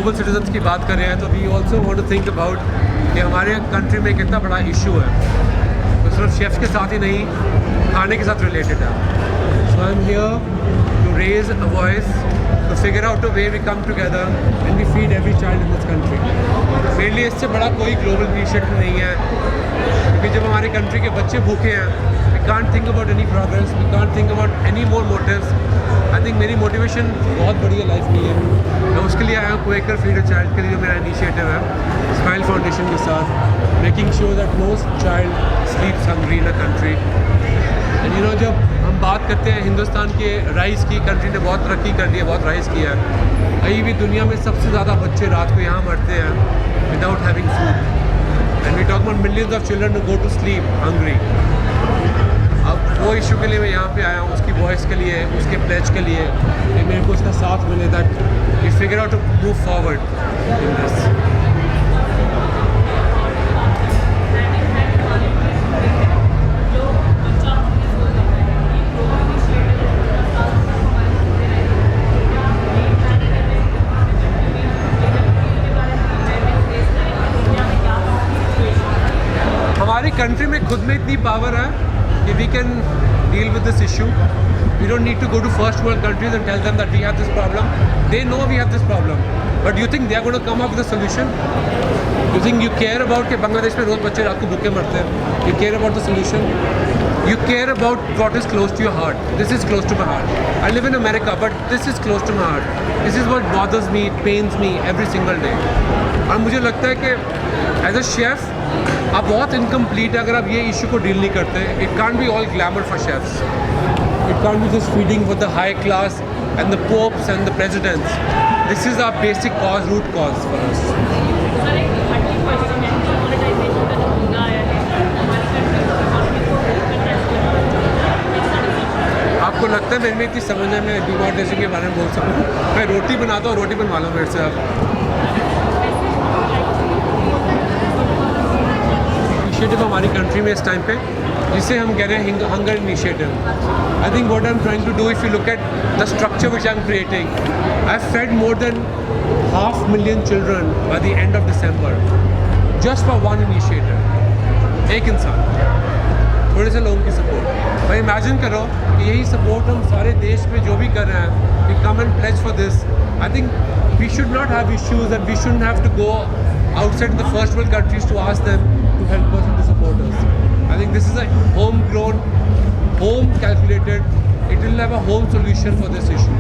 Global citizens की बात कर रहे हैं तो we also want to think about कि हमारे कंट्री में कितना बड़ा इशू है, तो सिर्फ शेफ्स के साथ ही नहीं, खाने के साथ रिलेटेड है. So I am here to raise a voice to figure out a way we come together and we feed every child in this country. मेरे लिए इससे बड़ा कोई ग्लोबल इनिशिएटिव नहीं है, क्योंकि जब हमारे कंट्री के बच्चे भूखे हैं, we can't think about any progress, we can't think about any more motives. I think मेरी मोटिवेशन बहुत बड़ी है लाइफ के लिए. मैं उसके लिए आया हूँ क्वेकर फीड अ चाइल्ड के लिए, जो मेरा इनिशिएटिव है स्माइल फाउंडेशन के साथ, making sure that no child sleeps hungry in a country. And you know, जब हम बात करते हैं हिंदुस्तान के राइस की, कंट्री ने बहुत तरक्की कर ली है, बहुत राइस किया है. अभी भी दुनिया में सबसे ज़्यादा बच्चे रात को यहाँ मरते हैं without having food. And we talk about millions of children to go to sleep hungry. अब वो इशू के लिए मैं यहाँ पे आया हूँ, उसकी वॉइस के लिए, उसके प्लेज के लिए कि मेरे को उसका साथ मिले, that we figure out to move forward in this. हमारी कंट्री में खुद में इतनी पावर है कि we can deal with this issue. We don't need to go to first world countries and tell them that we have this problem. They know we have this problem, but you think they are going to come up with a solution? You think you care about कि बांग्लादेश में रोज़ बच्चे रात को भूखे मरते हैं? You care about the solution? You care about what is close to your heart. This is close to my heart. I live in America, but this is close to my heart. This is what bothers me, pains me every single day. और मुझे लगता है कि as a chef आप बहुत incomplete है अगर आप ये इशू को डील नहीं करते. It can't be all glamour for chefs. It can't be just feeding with the high class and the popes and the presidents. This is our basic cause, root cause for us. आपको लगता है मेरे में इतनी समझ है मैं डिमॉर्टेशन के बारे में बोल सकूँ? मैं रोटी बनाता हूँ, रोटी बनवा लो मेरे से आप. इनिशिएटिव हमारी कंट्री में इस टाइम पे जिसे हम कह रहे हैं hunger initiative. I think what I am trying to do, if you look at the structure which I am creating, I have fed more than 500,000 children by the end of December just for one initiative. एक इंसान, थोड़े से लोगों की support. भाई imagine करो कि यही सपोर्ट हम सारे देश में जो भी कर रहे हैं, we come and pledge for this. I think we should not have issues and we shouldn't have to go outside the first world countries to ask them to help us and to support us. I think this is a homegrown, home calculated, it will have a home solution for this issue.